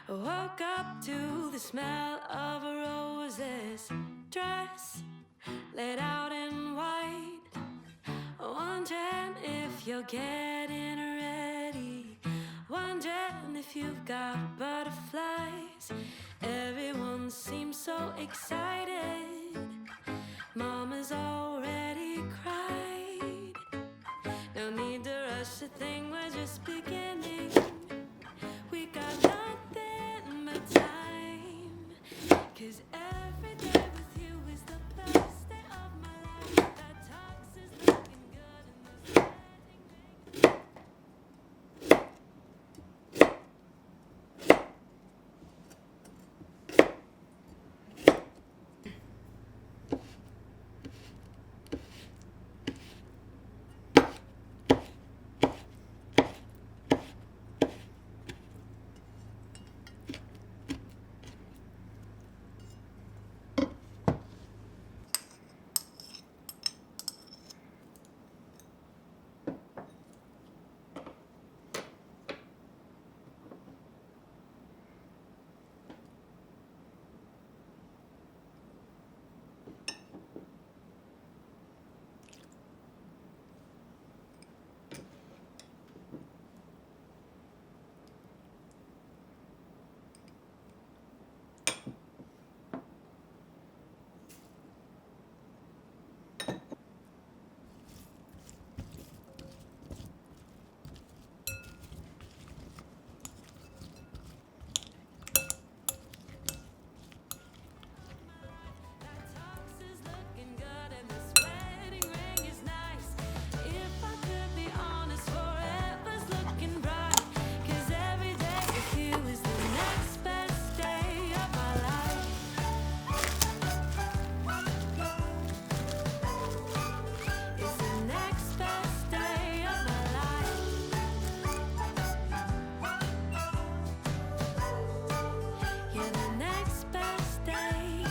I woke up to the smell of a roses dress laid out in white, wondering if you're getting ready, wondering if you've got butterflies. Everyone seems so excited. Mama's already cried. No need to rush a thing, we're just beginning. We got nothing but time, 'cause every day with you is the best day of my life. That tux is looking good in this wedding ring. That tux is looking good and this wedding ring is nice. If I could be honest, forever's looking bright. 'Cause every day with you is the next best day of my life. It's the next best day of my life. Yeah, the next best day.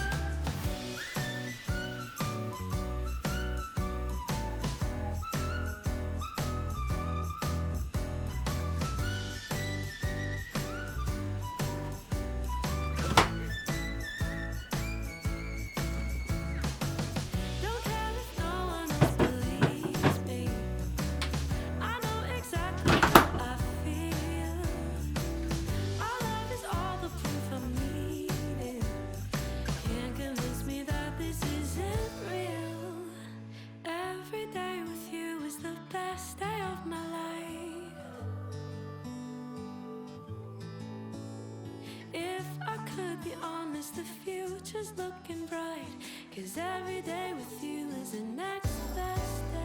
Don't care if no one else believes me. I know exactly how I feel. Our love is all the proof I'm needing. Can't convince me that this isn't real. Every day with you is the best day of my life. If I could be honest, the future's looking bright. 'Cause every day with you is the next best day.